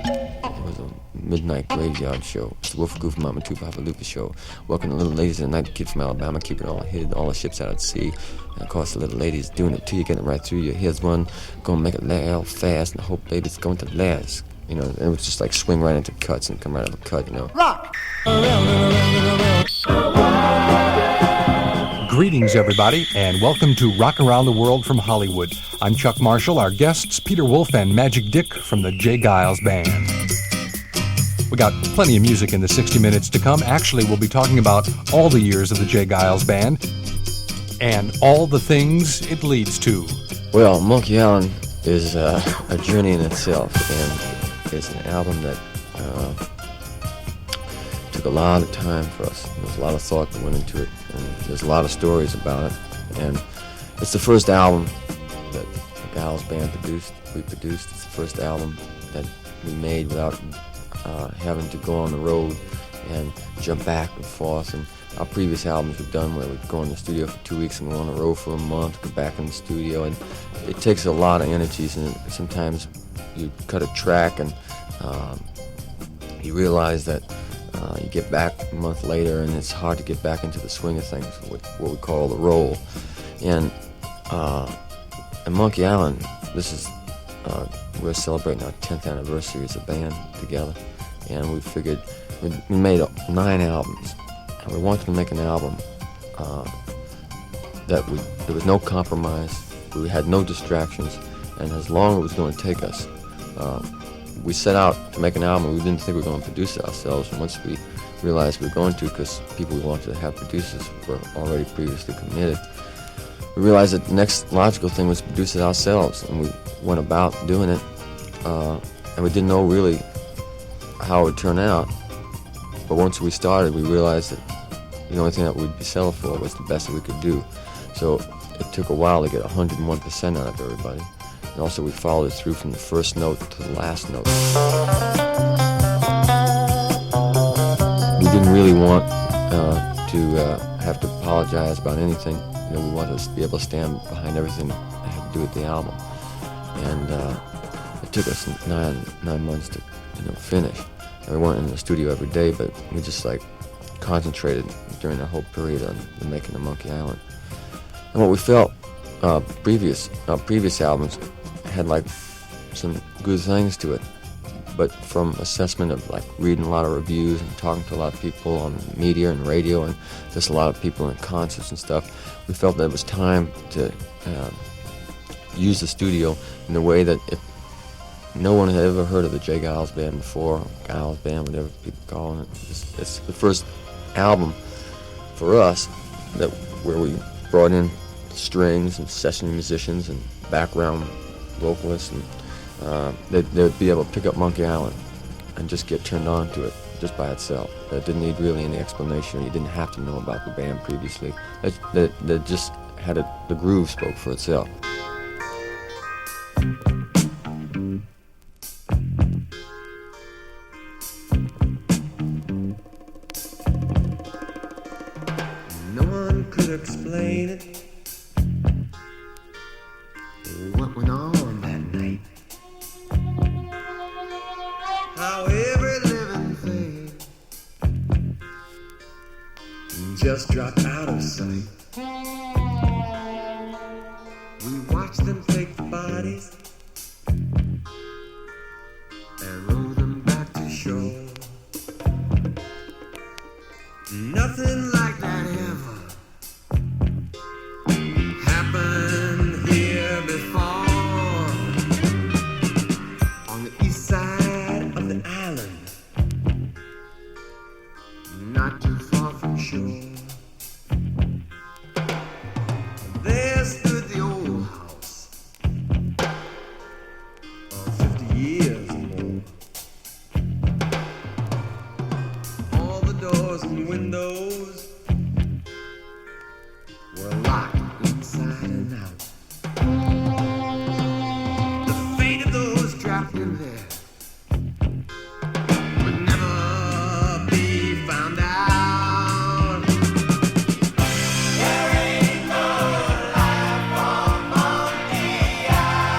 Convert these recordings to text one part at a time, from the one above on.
It was a midnight graveyard show. It's the Wolf Goof Mama Two Papa Lupa show. Welcome the little ladies of the night, the kid from Alabama, keeping all hid, all the ships out at sea. And of course the little ladies doing it to you, getting it right through you. Here's one, gonna make it last fast, and I hope baby's going to last. You know, and it was just like swing right into cuts and come right out of a cut, you know. Rock! Greetings, everybody, and welcome to Rock Around the World from Hollywood. I'm Chuck Marshall, our guests, Peter Wolf and Magic Dick from the J. Giles Band. We got plenty of music in the 60 minutes to come. Actually, we'll be talking about all the years of the J. Giles Band and all the things it leads to. Well, Monkey Island is a journey in itself, and it's an album that took a lot of time for us. There was a lot of thought that went into it, and there's a lot of stories about it. And it's the first album that the Giles Band produced. We produced. It's the first album that we made without having to go on the road and jump back and forth. And our previous albums we've done where we'd go in the studio for 2 weeks and go on the road for a month, go back in the studio, and it takes a lot of energies. And sometimes you cut a track and you realize that you get back a month later and it's hard to get back into the swing of things, what we call the roll. And Monkey Island, this is we're celebrating our 10th anniversary as a band together, and we figured we made 9 albums, and we wanted to make an album that there was no compromise, we had no distractions, and as long as it was going to take us. We set out to make an album. We didn't think we were going to produce it ourselves, and once we realized we were going to, because people we wanted to have producers were already previously committed, we realized that the next logical thing was to produce it ourselves, and we went about doing it, and we didn't know really how it would turn out. But once we started, we realized that the only thing that we'd be settled for was the best that we could do. So it took a while to get 101% out of everybody. And also we followed it through from the first note to the last note. We didn't really want to have to apologize about anything. You know, we wanted to be able to stand behind everything that had to do with the album. And it took us nine months to finish. And we weren't in the studio every day, but we just like concentrated during that whole period on making the Monkey Island. And what we felt previous albums had like some good things to it, but from assessment of like reading a lot of reviews and talking to a lot of people on media and radio and just a lot of people in concerts and stuff, we felt that it was time to use the studio in a way that if no one had ever heard of the J. Giles Band before, Giles Band, whatever people call it, it's the first album for us that where we brought in strings and session musicians and background vocalists, and they'd be able to pick up Monkey Island and just get turned on to it just by itself. That didn't need really any explanation. You didn't have to know about the band previously. That just had it. The groove spoke for itself. No one could explain it. What went on that night? How every living thing just dropped out of sight. We watched them take the bodies and roll them back to shore. Nothing like that ever happened here before. On the east side of the island, not too far from shore, there stood the old house of 50 years or more. All the doors and windows were locked inside and out. The fate of those trapped in there would never be found out. There ain't no life on Monkey Island.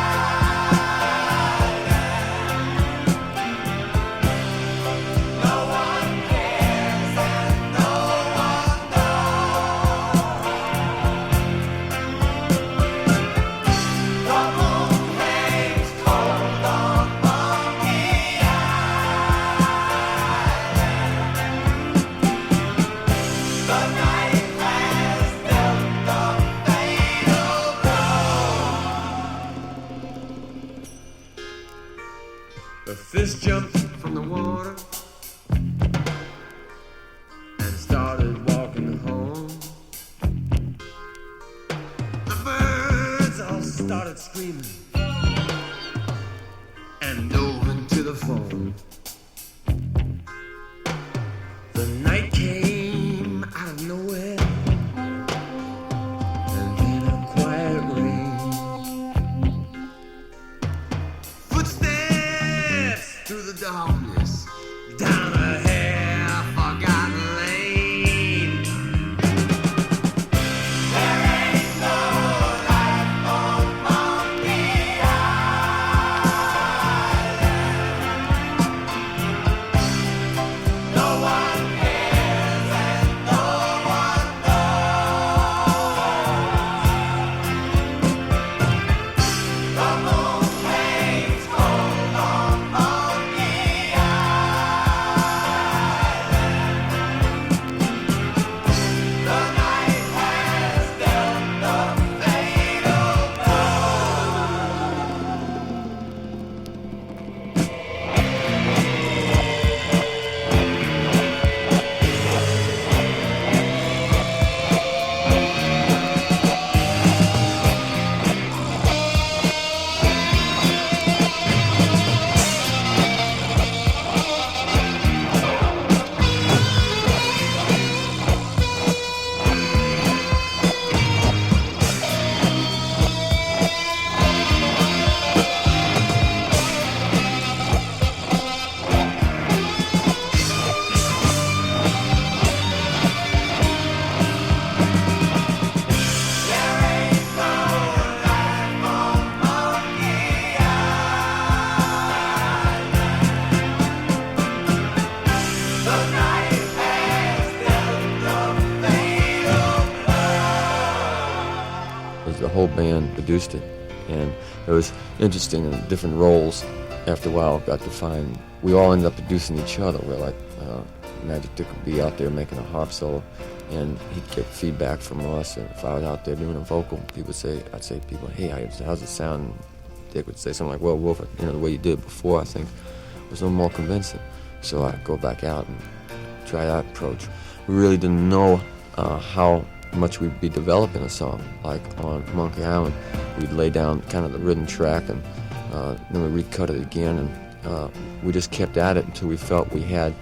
The fish jumped from the water and started walking home. The birds all started screaming and dove into the foam. The night came out of nowhere, and then a quiet rain. Footsteps through the darkness, down a half-forgotten lane. There ain't no life on Monkey Island. No one cares and no one knows. The moon hangs cold on Monkey Island. The night has dealt the fatal The whole band produced it, and it was interesting in different roles. After a while, got to find we all ended up producing each other. We're like Magic Dick would be out there making a harp solo, and he'd get feedback from us. And if I was out there doing a vocal, I'd say to people, "Hey, how's it sound?" And Dick would say something like, "Well, Wolf, the way you did it before, I think, was a little more convincing." So I'd go back out and try that approach. We really didn't know how much we'd be developing a song. Like on Monkey Island, we'd lay down kind of the rhythm track, and then we recut it again, and we just kept at it until we felt we had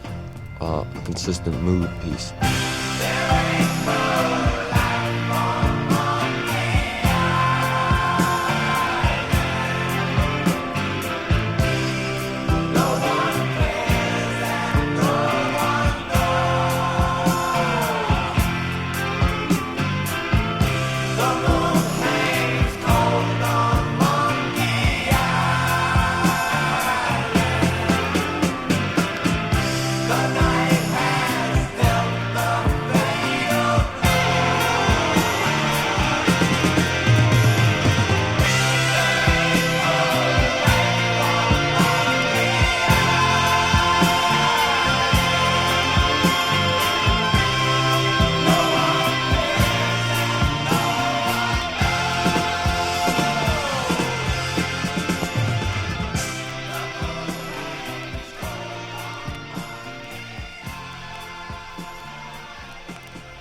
a consistent mood piece.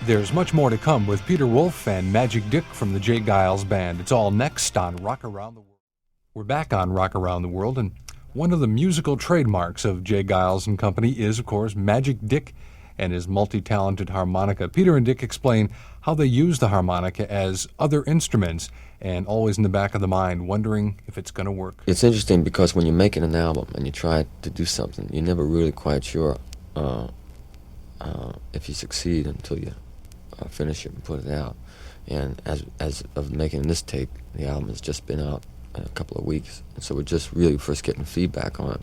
There's much more to come with Peter Wolf and Magic Dick from the J. Giles Band. It's all next on Rock Around the World. We're back on Rock Around the World, and one of the musical trademarks of J. Giles and Company is, of course, Magic Dick and his multi-talented harmonica. Peter and Dick explain how they use the harmonica as other instruments, and always in the back of the mind, wondering if it's going to work. It's interesting because when you're making an album and you try to do something, you're never really quite sure if you succeed until you finish it and put it out. And as of making this tape, the album has just been out in a couple of weeks, and so we're just really first getting feedback on it.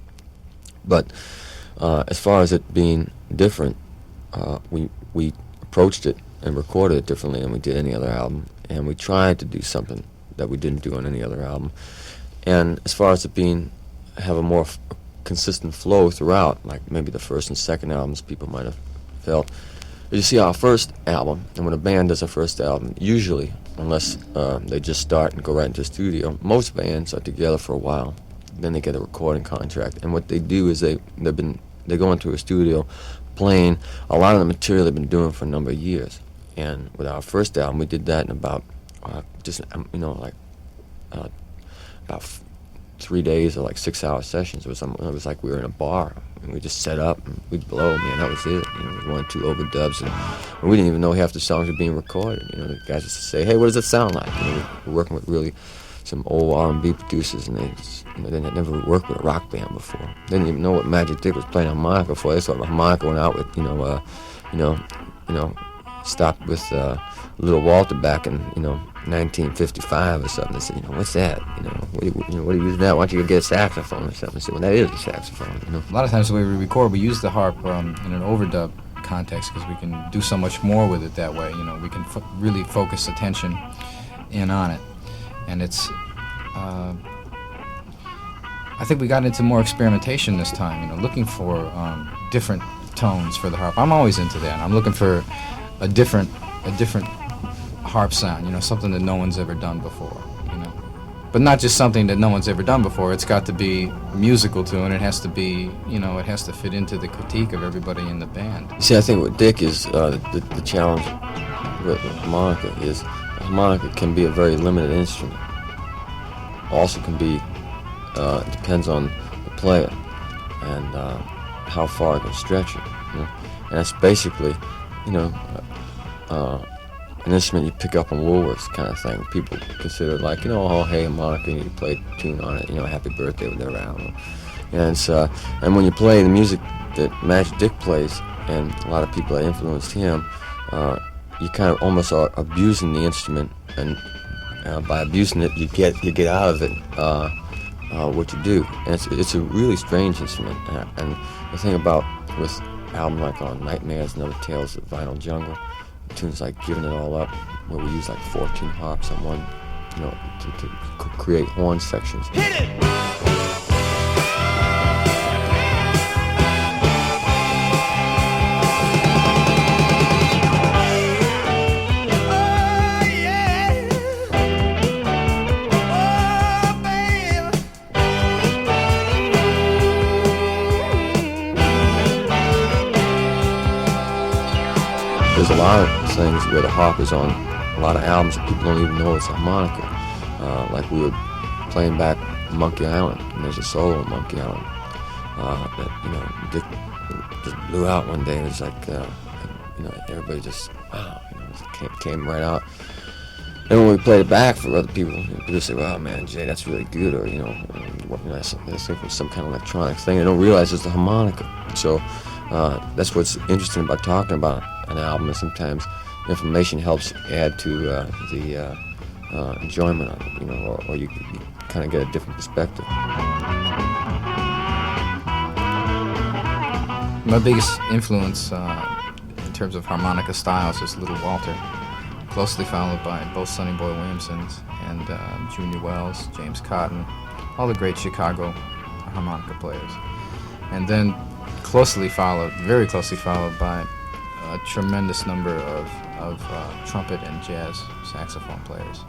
But as far as it being different, we approached it and recorded it differently than we did any other album, and we tried to do something that we didn't do on any other album. And as far as it have a more consistent flow throughout, like maybe the first and second albums people might have felt. You see, our first album, and when a band does a first album, usually, unless they just start and go right into the studio, most bands are together for a while. then they get a recording contract. And what they do is they go into a studio playing a lot of the material they've been doing for a number of years. And with our first album, we did that in about about 3 days or like 6-hour sessions. It was like we were in a bar and we just set up and we'd blow, man. That was it. You know, 1 or 2 overdubs, and we didn't even know half the songs were being recorded. You know, the guys just say, "Hey, what does it sound like?" You know, we're working with really some old R&B producers, and they had never worked with a rock band before. They didn't even know what Magic Dick was playing harmonica before. They saw the harmonica went out with stopped with Little Walter back in 1955 or something. They said, what's that? What do you use now? Why don't you go get a saxophone or something? I said, well, that is a saxophone. A lot of times the way we record, we use the harp in an overdub context because we can do so much more with it that way. We can really focus attention in on it, and it's. I think we got into more experimentation this time. Looking for different tones for the harp. I'm always into that. I'm looking for a different harp sound, something that no one's ever done before, But not just something that no one's ever done before. It's got to be musical too, and it has to be, it has to fit into the critique of everybody in the band. See, I think with Dick is the challenge with harmonica is harmonica can be a very limited instrument. Also can be, it depends on the player and how far it can stretch it. And that's basically, an instrument you pick up on Woolworths kind of thing. People consider it like, oh, hey, harmonica, you play a tune on it, Happy Birthday with their album. And when you play the music that Magic Dick plays, and a lot of people that influenced him, you kind of almost are abusing the instrument, and by abusing it, you get out of it what you do. And it's a really strange instrument. And the thing about with album like on Nightmares and Other Tales of Vinyl Jungle, tunes like Giving It All Up, where we use like 14 harps on one, to create horn sections. Hit it! There's a lot of things where the harp is on a lot of albums that people don't even know it's a harmonica. Like we were playing back Monkey Island, and there's a solo on Monkey Island that Dick just blew out one day. It was like everybody just wow, just came right out. And when we played it back for other people say, "Wow, man, Jay, that's really good," or that's some kind of electronic thing. They don't realize it's the harmonica. So that's what's interesting about talking about an album, is sometimes information helps add to the enjoyment of it, or you kind of get a different perspective. My biggest influence in terms of harmonica styles is Little Walter, closely followed by both Sonny Boy Williamsons and Junior Wells, James Cotton, all the great Chicago harmonica players. And then very closely followed by a tremendous number of trumpet and jazz saxophone players.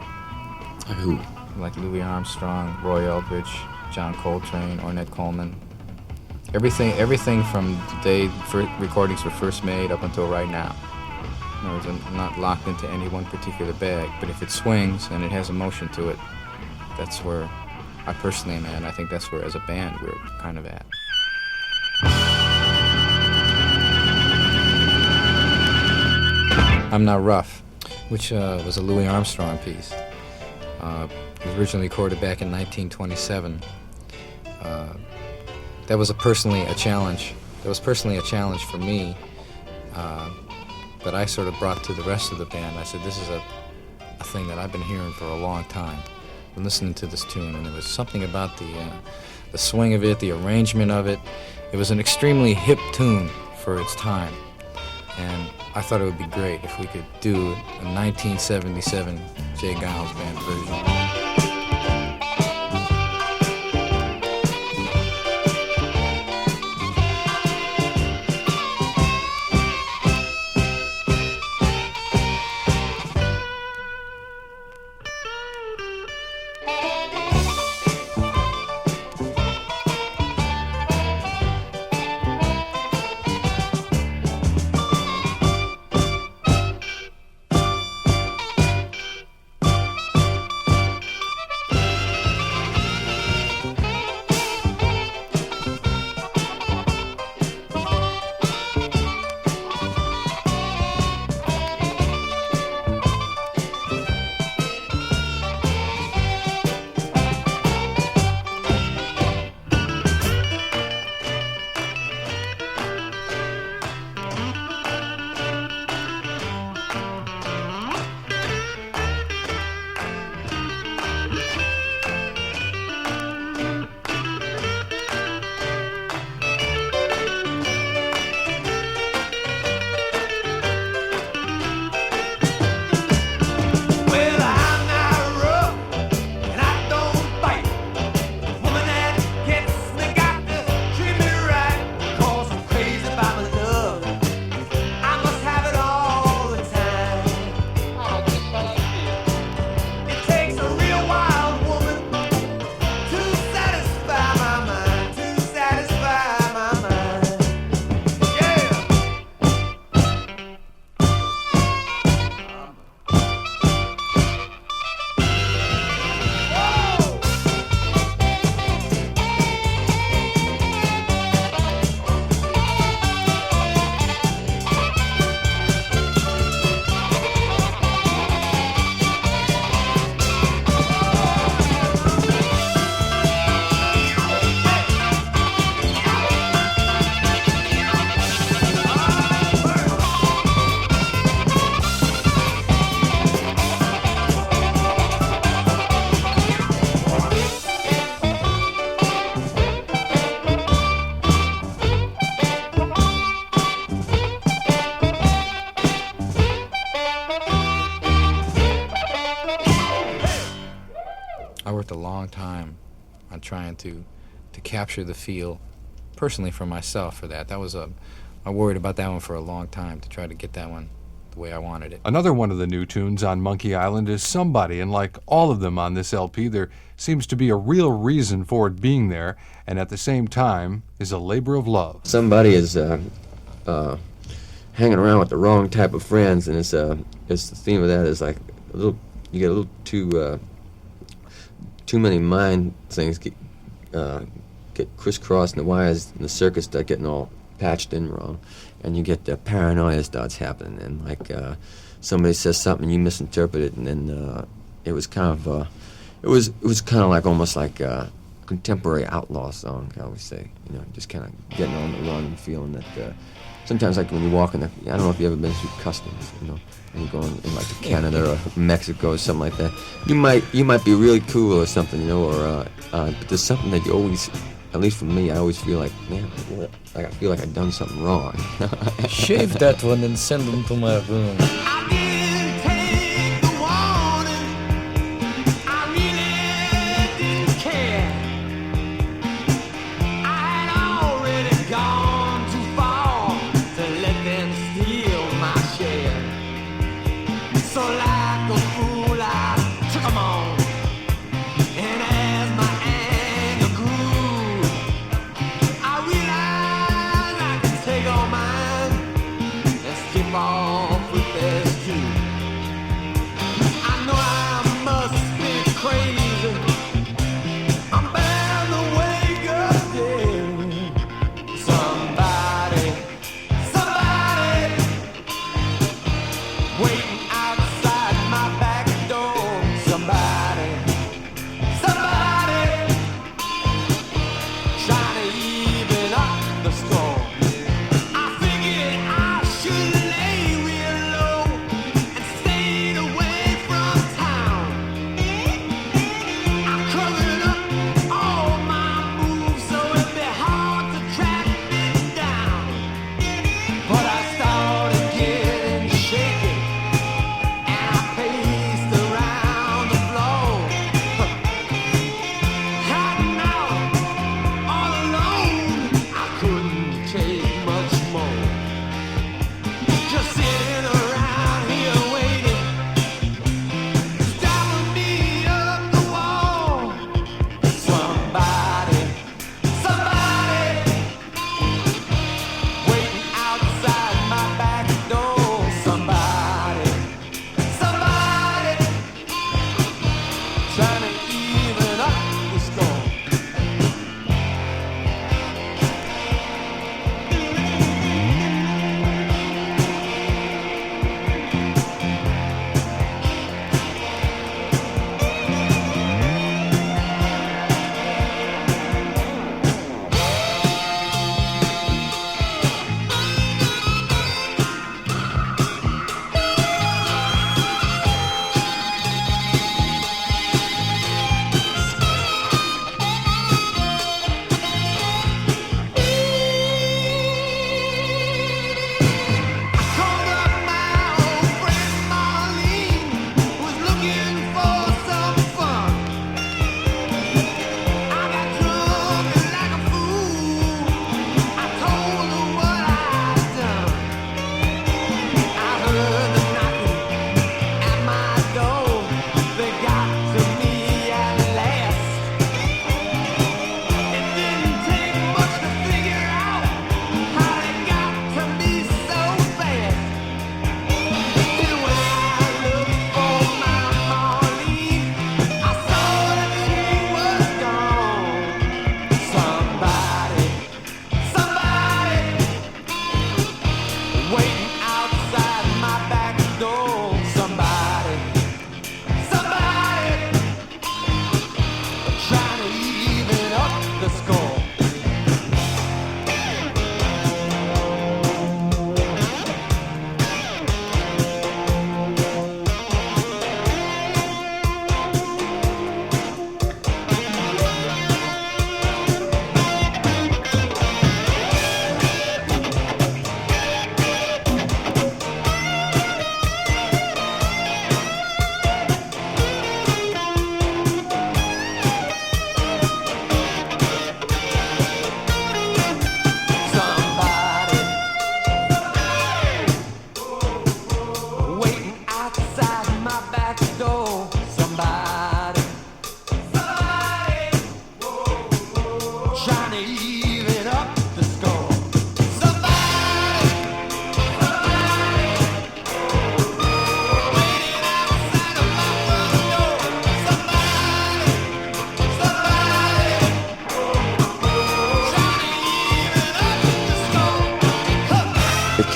Like who? Like Louis Armstrong, Roy Eldridge, John Coltrane, Ornette Coleman. Everything from the day recordings were first made up until right now. In other words, I'm not locked into any one particular bag, but if it swings and it has emotion to it, that's where I personally am at, and I think that's where, as a band, we're kind of at. I'm Not Rough, which was a Louis Armstrong piece. It was originally recorded back in 1927. That was personally a challenge. That was personally a challenge for me, that I sort of brought to the rest of the band. I said, this is a thing that I've been hearing for a long time. I've been listening to this tune, and there was something about the swing of it, the arrangement of it. It was an extremely hip tune for its time. And I thought it would be great if we could do a 1977 J. Geils Band version. trying to capture the feel personally for myself for that. I worried about that one for a long time to try to get that one the way I wanted it. Another one of the new tunes on Monkey Island is Somebody, and like all of them on this LP, there seems to be a real reason for it being there, and at the same time is a labor of love. Somebody is hanging around with the wrong type of friends, and it's the theme of that is like you get a little too many mind things get crisscrossed, and the wires in the circuit start getting all patched in wrong, and you get the paranoia starts happening, and like somebody says something, you misinterpret it, and then it was kind of like almost like a contemporary outlaw song, I always say, just kind of getting on the run and feeling that sometimes, like when you walk in I don't know if you've ever been through customs, and you're going in like to Canada or Mexico or something like that, you might be really cool or something, or but there's something that you always, at least for me, I always feel like, man, I feel like I've done something wrong. Shave that one and send them to my room. I didn't take the warning. I really didn't care. I had already gone too far to let them steal my share. So like a fool, I took 'em on. And as my anger grew, I realized I could take all mine and skip off with this too.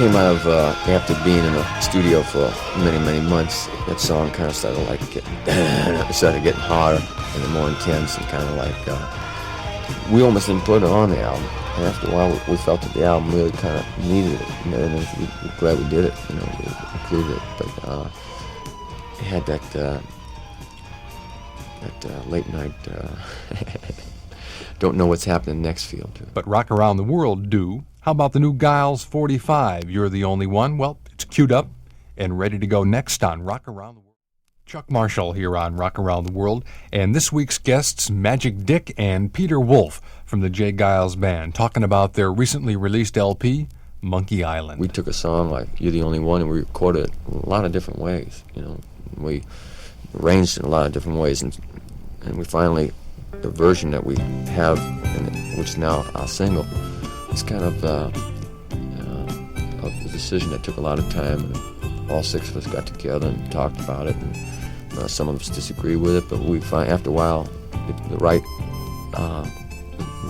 came out of after being in a studio for many months. That song kind of started like getting harder and more intense, and kind of like we almost didn't put it on the album. And after a while, we felt that the album really kind of needed it, and we're glad we did it. We included it, but it had that late night don't know what's happening next feel to it. But Rock Around the World do. How about the new Giles 45, You're the Only One? Well, it's queued up and ready to go next on Rock Around the World. Chuck Marshall here on Rock Around the World, and this week's guests, Magic Dick and Peter Wolf from the J. Giles Band, talking about their recently released LP, Monkey Island. We took a song like You're the Only One, and we recorded it in a lot of different ways. We arranged it in a lot of different ways, and we finally, the version that we have, which is now our single, it's kind of a decision that took a lot of time, and all six of us got together and talked about it, and some of us disagree with it, but we find after a while,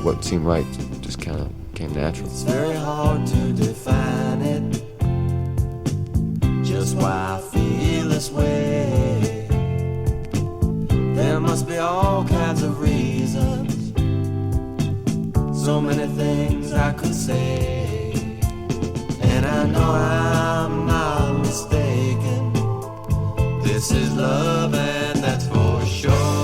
what seemed right just kind of came natural. It's very hard to define it, just why I feel this way. There must be all kinds of reasons, so many things I could say, and I know I'm not mistaken. This is love, and that's for sure.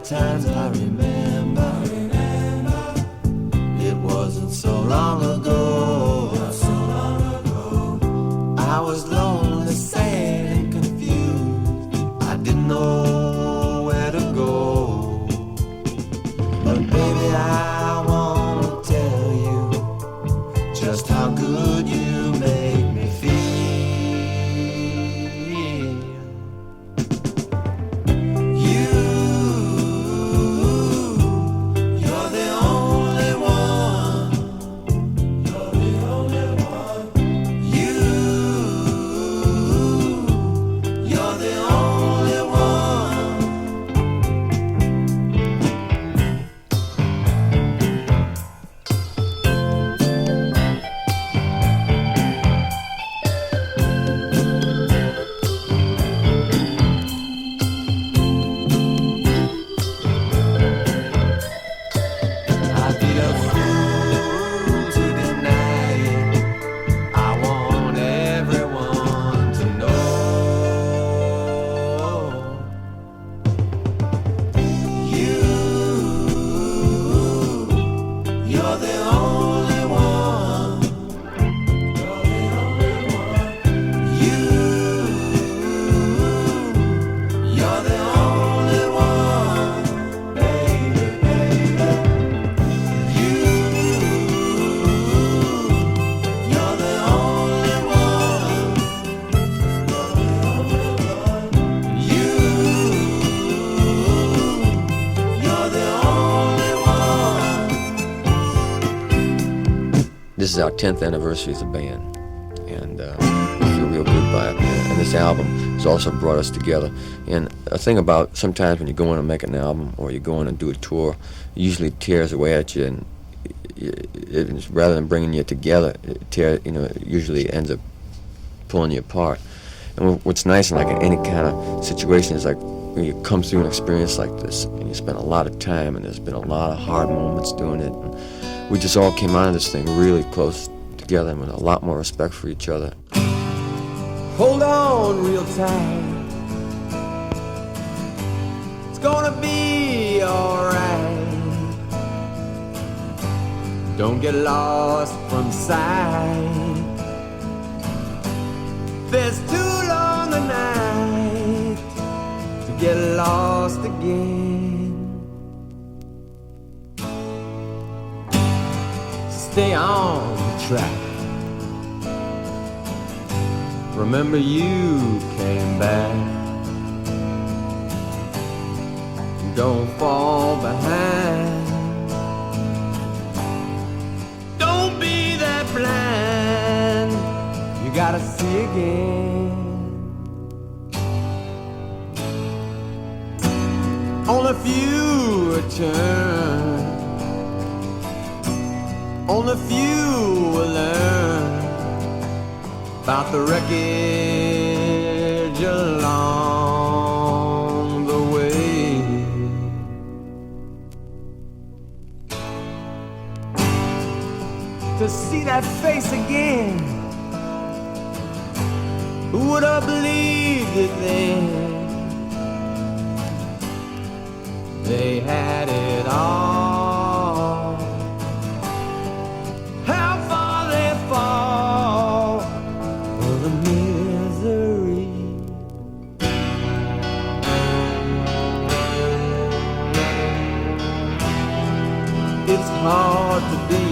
Times I remember, it wasn't so long ago. I was lonely, sad, and confused. I didn't know where to go. But baby, I wanna tell you just how good you make me feel. This is our 10th anniversary as a band, and we feel real good by it. And this album has also brought us together. And a thing about sometimes when you go in and make an album, or you go in and do a tour, it usually tears away at you, and rather than bringing you together, it usually ends up pulling you apart. And what's nice in any kind of situation is when you come through an experience like this, and you spend a lot of time, and there's been a lot of hard moments doing it. And we just all came out of this thing really close together and with a lot more respect for each other. Hold on real tight, it's gonna be alright. Don't get lost from sight, there's too long a night to get lost again. Stay on the track, remember you came back. Don't fall behind. Don't be that blind. You gotta see again. On a few turn. On a few will learn about the wreckage along the way. To see that face again, who would have believed it then? They had it all. How far they fall for the misery. It's hard to be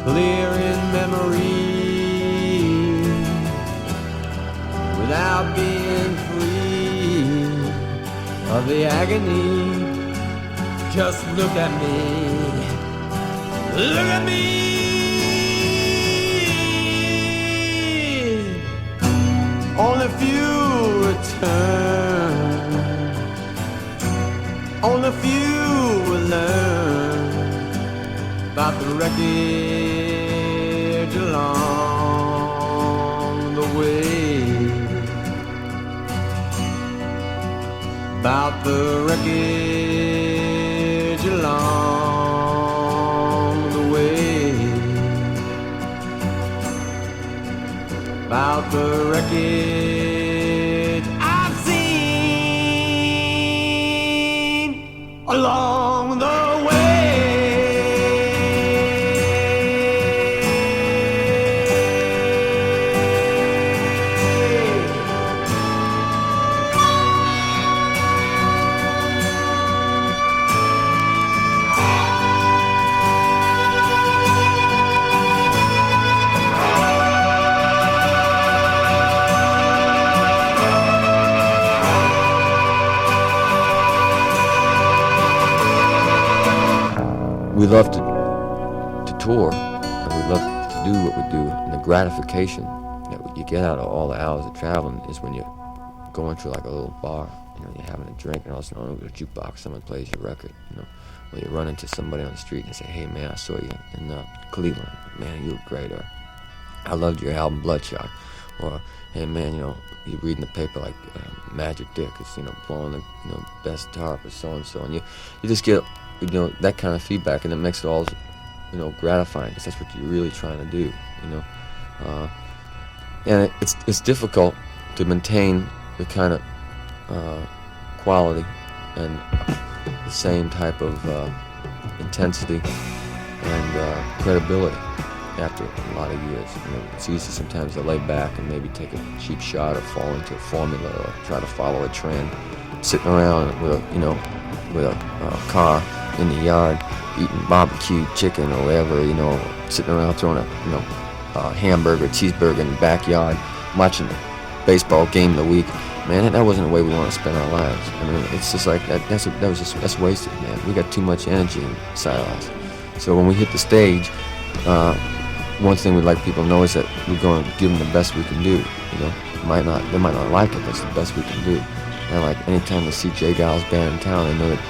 clear in memory without being free of the agony. Just look at me, look at me. Only a few return, only a few will learn about the wreckage along the way. About the wreckage along the way. About the wreckage I've seen along the way. We love to tour, and we love to do what we do, and the gratification that you get out of all the hours of traveling is when you're going to like a little bar, you know, you're having a drink, and all of a sudden, over the jukebox, someone plays your record, you know, or you run into somebody on the street and say, hey man, I saw you in Cleveland, man, you were great, or I loved your album Bloodshot, or hey man, you know, you read in the paper like Magic Dick is, you know, blowing the, you know, best guitar for so-and-so, and you just get, you know, that kind of feedback, and it makes it all, you know, gratifying, because that's what you're really trying to do, you know. And it's difficult to maintain the kind of quality and the same type of intensity and credibility after a lot of years. You know, it's easy sometimes to lay back and maybe take a cheap shot or fall into a formula or try to follow a trend, sitting around with a, you know, with a car in the yard eating barbecue chicken or whatever, you know, sitting around throwing a, you know, hamburger, cheeseburger in the backyard, watching the baseball game of the week. Man, that wasn't the way we want to spend our lives. I mean, it's just like that's wasted, man. We got too much energy inside of us. So when we hit the stage, one thing we'd like people to know is that we're going to give them the best we can do. You know, they might not like it, but it's the best we can do. And like anytime they see J. Giles Band in town, they know that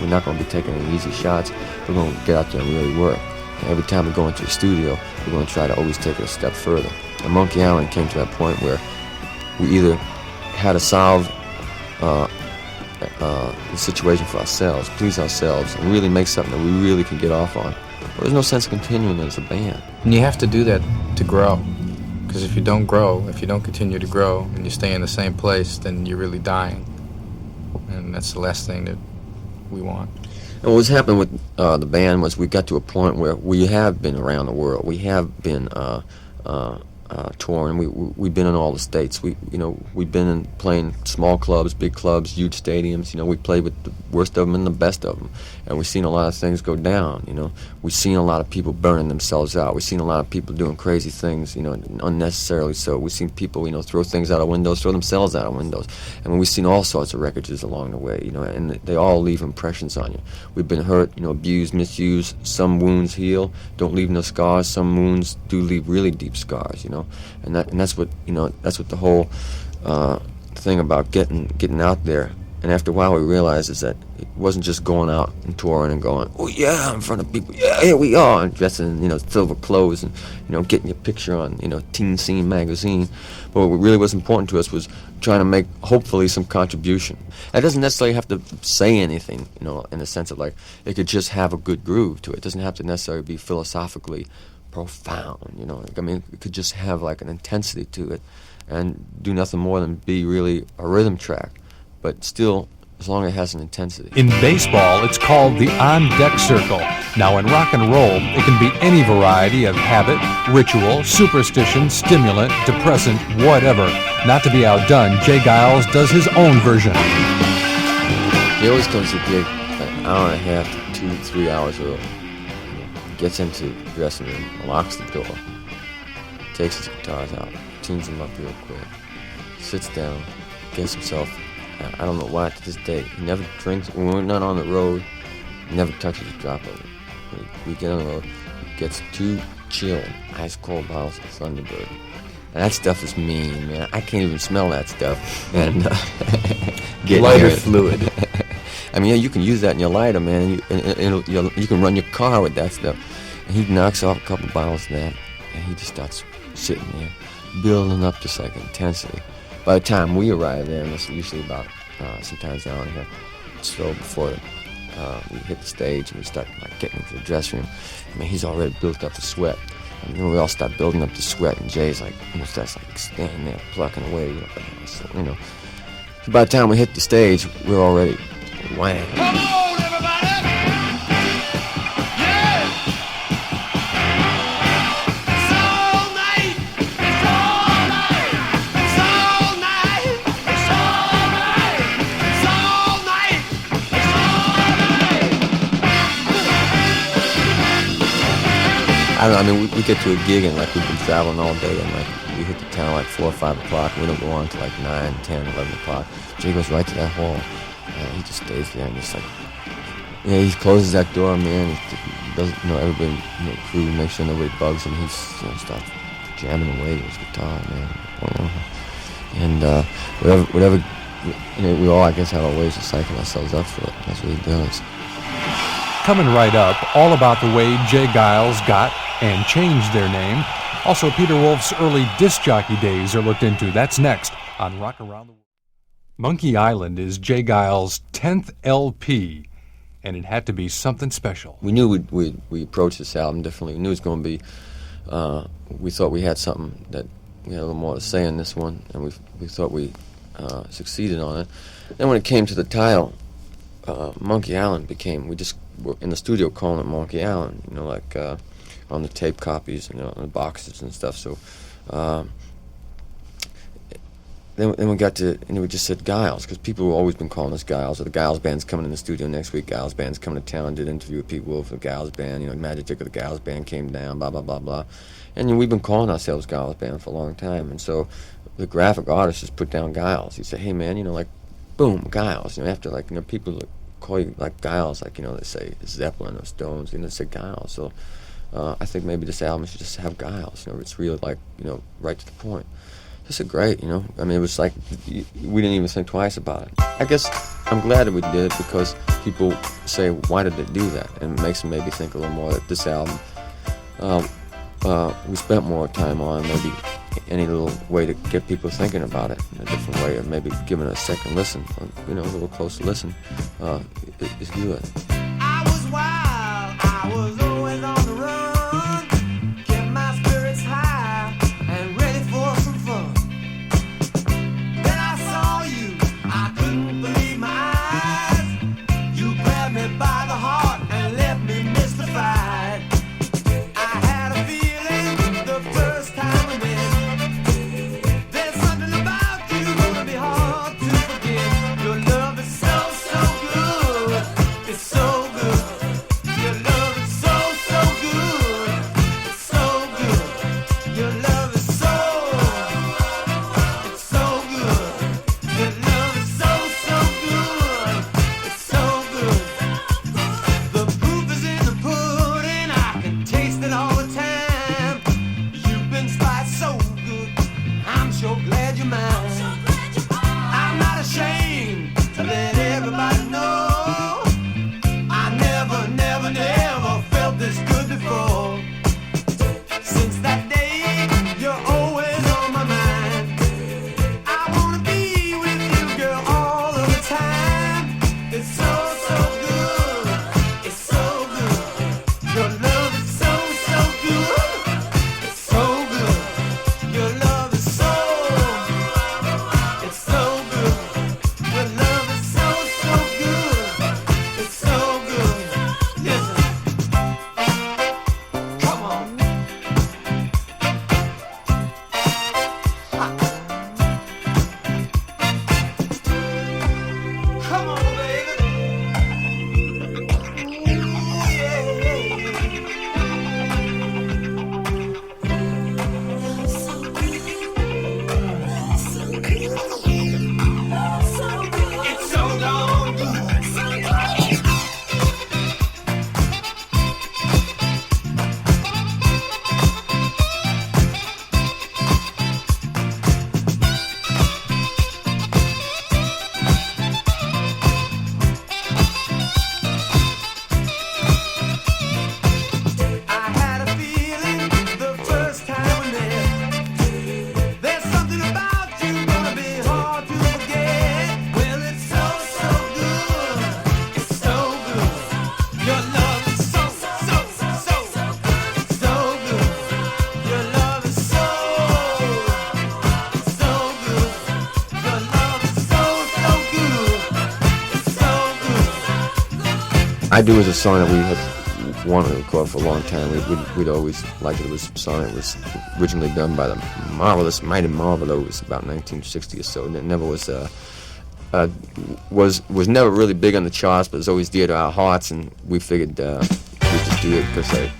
we're not going to be taking any easy shots. We're going to get out there and really work. And every time we go into a studio, we're going to try to always take it a step further. And Monkey Island came to that point where we either had to solve the situation for ourselves, please ourselves, and really make something that we really can get off on. Well, there's no sense of continuing as a band. And you have to do that to grow. Because if you don't grow, if you don't continue to grow, and you stay in the same place, then you're really dying. And that's the last thing that we want. And what was happening with the band was we got to a point where we have been around the world. We have been touring. We've been in all the states. We've been in playing small clubs, big clubs, huge stadiums. We played with the worst of them and the best of them, and we've seen a lot of things go down. We've seen a lot of people burning themselves out. We've seen a lot of people doing crazy things, unnecessarily so. We've seen people, throw things out of windows, throw themselves out of windows. We've seen all sorts of wreckages along the way, and they all leave impressions on you. We've been hurt, abused, misused. Some wounds heal, don't leave no scars. Some wounds do leave really deep scars, and that's what that's what the whole thing about getting out there. And after a while, we realized is that it wasn't just going out and touring and going, oh yeah, in front of people, yeah, here we are, and dressing in silver clothes and getting your picture on Teen Scene magazine. But what really was important to us was trying to make hopefully some contribution. It doesn't necessarily have to say anything, in the sense of like it could just have a good groove to it. It doesn't have to necessarily be philosophically profound, it could just have like an intensity to it and do nothing more than be really a rhythm track, but still, as long as it has an intensity. In baseball, it's called the on-deck circle. Now, in rock and roll, it can be any variety of habit, ritual, superstition, stimulant, depressant, whatever. Not to be outdone, Jay Giles does his own version. He always comes to the gig an hour and a half to 2-3 hours early. Gets into the dressing room, locks the door, takes his guitars out, tunes them up real quick, sits down, gets himself, I don't know why to this day, he never drinks, when we're not on the road, he never touches a drop of it. When we get on the road, he gets 2 chilled, ice cold bottles of Thunderbird. And that stuff is mean, man. I can't even smell that stuff. And Lighter fluid. I mean, yeah, you can use that in your lighter, man. And you can run your car with that stuff. And he knocks off a couple bottles of that, and he just starts sitting there, building up this like intensity. By the time we arrive there, and it's usually about sometimes an hour and a half so before we hit the stage and we start like getting into the dressing room, I mean, he's already built up the sweat. And then we all start building up the sweat, and Jay's like, starts like standing there plucking away, So by the time we hit the stage, we're already wham. Come on, everybody! Yeah! It's all night! It's all night! It's all night! It's all night! It's all night! It's all night! I don't know, I mean, we get to a gig and like we've been traveling all day and like we hit the town like 4 or 5 o'clock. We don't go on till like 9, 10, 11 o'clock. Jay goes right to that hall. He just stays there and just like, he closes that door, man. He doesn't, everybody, crew, make sure nobody bugs him. He starts jamming away with his guitar, man. And whatever, we all, I guess, have our ways to psyching ourselves up for it. That's what he does. Coming right up, all about the way Jay Giles got and changed their name. Also, Peter Wolf's early disc jockey days are looked into. That's next on Rock Around the World. Monkey Island is Jay Giles' 10th LP, and it had to be something special. We knew we approached this album differently. We knew it was going to be, we thought we had something that we had a little more to say in this one, and we thought we succeeded on it. Then when it came to the title, Monkey Island became, we just were in the studio calling it Monkey Island, like on the tape copies and on the boxes and stuff. So then we got to, and we just said Giles, because people have always been calling us Giles, or the Giles Band's coming in the studio next week, Giles Band's coming to town, did an interview with Pete Wolf of the Giles Band, Magic Dick of the Giles Band came down, blah, blah, blah, blah. And we've been calling ourselves Giles Band for a long time, and so the graphic artist just put down Giles. He said, hey man, like, boom, Giles. After like, people call you like Giles, like, they say Zeppelin or Stones, they say Giles. So I think maybe this album should just have Giles. It's really like, right to the point. Just a great, I mean, it was like, we didn't even think twice about it. I guess I'm glad that we did it because people say, why did they do that? And it makes them maybe think a little more that this album, we spent more time on, maybe any little way to get people thinking about it in a different way, or maybe giving it a second listen, or, a little closer listen, is good. I was wild, I was always on the run, kept my spirits high and ready for some fun. Then I saw you, I couldn't believe my eyes. You grabbed me by the heart and left me mystified. I had a feeling the first time I met. you're mine. I'm not ashamed to let everybody know. I never, never, never felt this good before. Since that day, you're always on my mind. I wanna be with you, girl, all of the time. It's so, so good. It's so good. Your love is so, so good. It's so good. Your love is so. It's so good. Your love is so, so good. It's so good. Listen. Come on. Come on, baby. It's so darn good. I had a feeling the first time we met. There's something about you gonna be hard to forget. Well, it's so, so good. It's so good. Your love is so, so, so, so good. Your love is so, so good. Your love is so, so good. It's so good. I Do is a song that we had wanted to record for a long time. We'd always liked it. It was a song that was originally done by the marvelous Mighty Marvelows about 1960 or so. And it never was was never really big on the charts, but it was always dear to our hearts. And we figured we'd just do it because it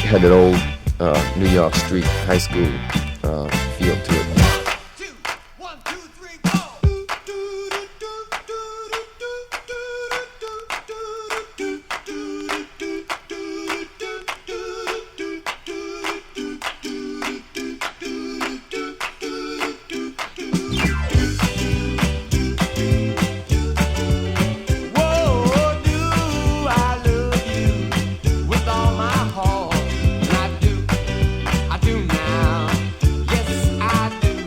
had that old New York Street high school feel to it. 1, 2, 3, 4. Whoa, do I love you with all my heart? And I do now. Yes, I do.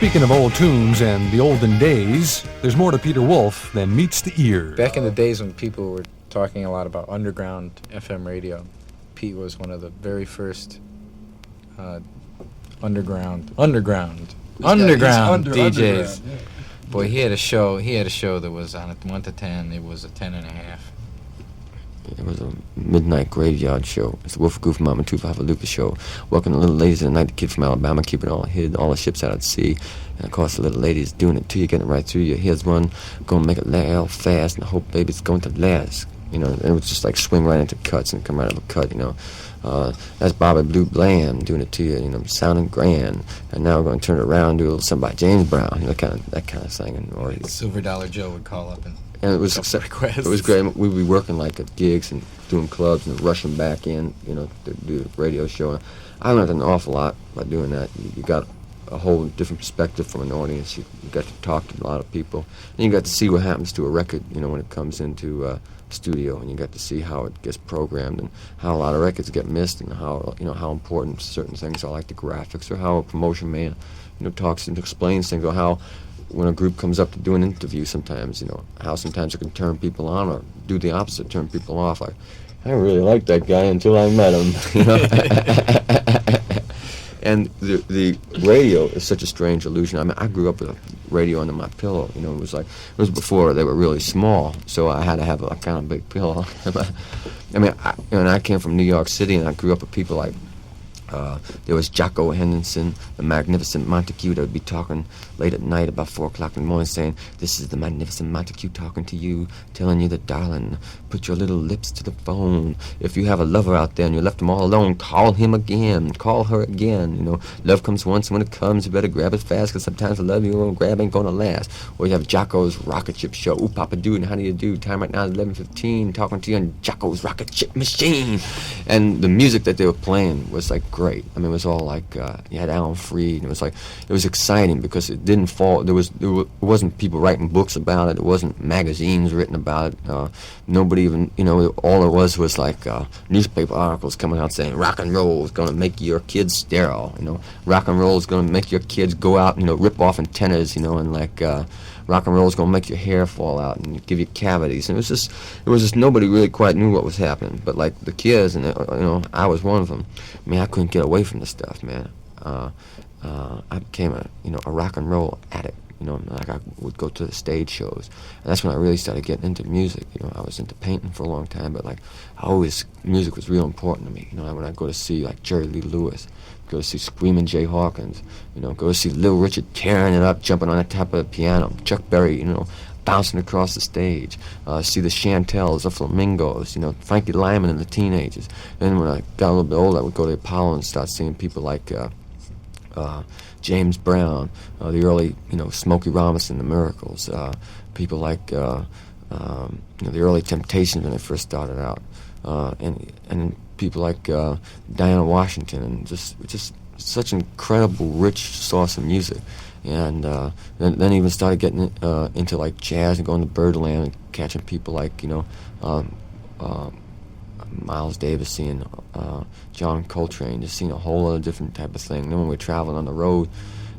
speaking of old tunes and the olden days, there's more to Peter Wolf than meets the ear. Back in the days when people were talking a lot about underground FM radio, Pete was one of the very first underground DJs. Boy, he had a show that was on at 1 to 10. It was a 10.5. It was a midnight graveyard show. It's the Wolf Goof Mama Tufa Lucas show. Welcome the little ladies of the night, the kid from Alabama, keeping it all hid, all the ships out at sea. And of course the little ladies doing it to you, getting it right through you. Here's one, gonna make it last fast, and I hope baby it's going to last. You know, and it was just like swing right into cuts and come right out of a cut, you know. That's Bobby Blue Bland doing it to you, you know, sounding grand. And now we're going to turn it around and do a little something by James Brown, you know, that kind of thing. Or Silver Dollar Joe would call up and it was requests. It was great. We'd be working like at gigs and doing clubs and rushing back in, you know, to do the radio show. I learned an awful lot by doing that. You got a whole different perspective from an audience. You got to talk to a lot of people, and you got to see what happens to a record, you know, when it comes into studio, and you got to see how it gets programmed and how a lot of records get missed, and how, you know, how important certain things are, like the graphics, or how a promotion man, you know, talks and explains things, or how when a group comes up to do an interview sometimes, you know, how sometimes it can turn people on or do the opposite, turn people off. Like, I really liked that guy until I met him, you know. And the radio is such a strange illusion. I mean, I grew up with a radio under my pillow. You know, it was before they were really small, so I had to have a kind of big pillow. I mean, I came from New York City, and I grew up with people like there was Jocko Henderson, the magnificent Montague, that would be talking late at night about 4 o'clock in the morning, saying, "This is the magnificent Montague talking to you, telling you that, darling, put your little lips to the phone. If you have a lover out there and you left him all alone, call him again, call her again. You know, love comes once, and when it comes, you better grab it fast, because sometimes the love you won't grab ain't gonna last." Or you have Jocko's Rocket Ship Show. Ooh, Papa Doo, and how do you do? Time right now is 11:15, talking to you on Jocko's Rocket Ship Machine. And the music that they were playing was like great. I mean, it was all like you had Alan Freed, and it was exciting because it didn't fall. There wasn't people writing books about it. It wasn't magazines written about it. Nobody even, you know, all it was like newspaper articles coming out saying rock and roll is going to make your kids sterile. You know, rock and roll is going to make your kids go out, you know, rip off antennas, you know, and like rock and roll is going to make your hair fall out and give you cavities. And it was just nobody really quite knew what was happening. But like the kids, and you know, I was one of them. I mean, I couldn't get away from this stuff, man. I became a rock and roll addict. You know, like I would go to the stage shows, and that's when I really started getting into music. You know, I was into painting for a long time, but like music was real important to me. You know, when I go to see like Jerry Lee Lewis, go to see Screaming Jay Hawkins, you know, go to see Little Richard tearing it up, jumping on the top of the piano, Chuck Berry, you know, bouncing across the stage, see the Chantels, the Flamingos, you know, Frankie Lyman and the Teenagers. Then when I got a little bit older, I would go to Apollo and start seeing people like James Brown, the early, you know, Smokey Robinson, the Miracles, people like, you know, the early Temptations when they first started out, and people like Diana Washington, and just such an incredible, rich source of music. And then even started getting into like jazz and going to Birdland and catching people like, you know, Miles Davis, seeing John Coltrane, just seeing a whole other different type of thing. Then when we're traveling on the road,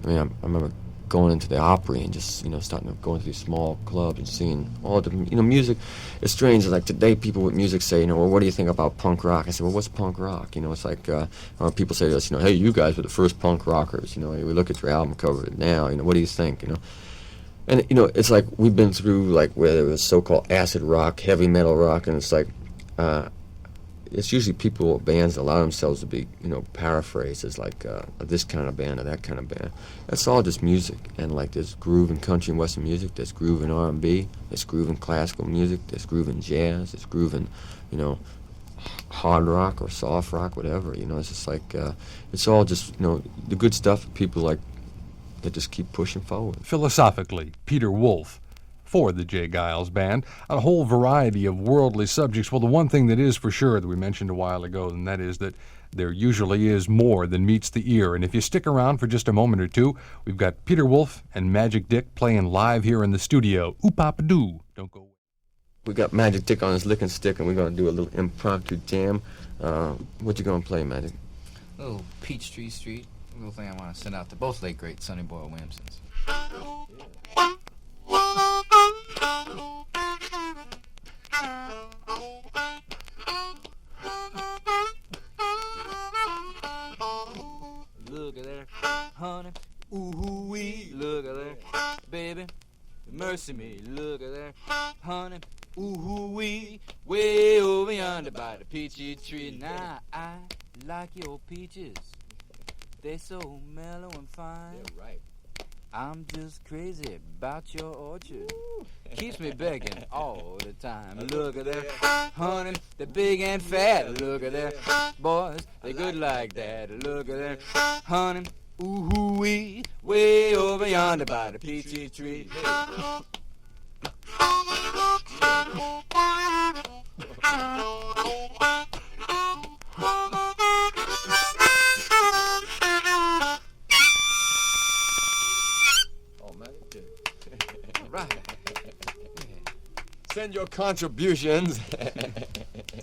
I mean, I remember going into the Opry and just, you know, starting to go into these small clubs and seeing all the, you know, music. It's strange, like today people with music say, you know, well, what do you think about punk rock? I say, well, what's punk rock? You know, it's like, people say to us, you know, hey, you guys were the first punk rockers, you know, we look at your album cover now, you know, what do you think, you know? And, you know, it's like we've been through, like, where there was so-called acid rock, heavy metal rock, and it's like, it's usually people or bands that allow themselves to be, you know, paraphrased as like this kind of band or that kind of band. That's all just music. And like there's groove in country and western music, there's groove in R&B, there's groove in classical music, there's groove in jazz, there's groove in, you know, hard rock or soft rock, whatever. You know, it's just like, it's all just, you know, the good stuff for people like that just keep pushing forward. Philosophically, Peter Wolf for the J. Giles Band, on a whole variety of worldly subjects. Well, the one thing that is for sure that we mentioned a while ago, and that is that there usually is more than meets the ear. And if you stick around for just a moment or two, we've got Peter Wolf and Magic Dick playing live here in the studio. Ooh, Papa Doo. Don't go away. We got Magic Dick on his licking stick, and we're going to do a little impromptu jam. What you going to play, Magic? Oh, Peachtree Street little thing I want to send out to both late great Sonny Boyle Williamsons. Look at there, honey, ooh-wee. Look at there, baby, mercy me. Look at there, honey, ooh-wee. Way over yonder by the peachy tree. Now I like your peaches. They're so mellow and fine. They're right. I'm just crazy about your orchard. Keeps me begging all the time. Look at there, honey, they're big and fat. Look at there, boys, they're good like that. Look at there, honey, ooh-wee, way over yonder by the peachy tree. Oh, man. Right. Send your contributions.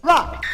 Rock!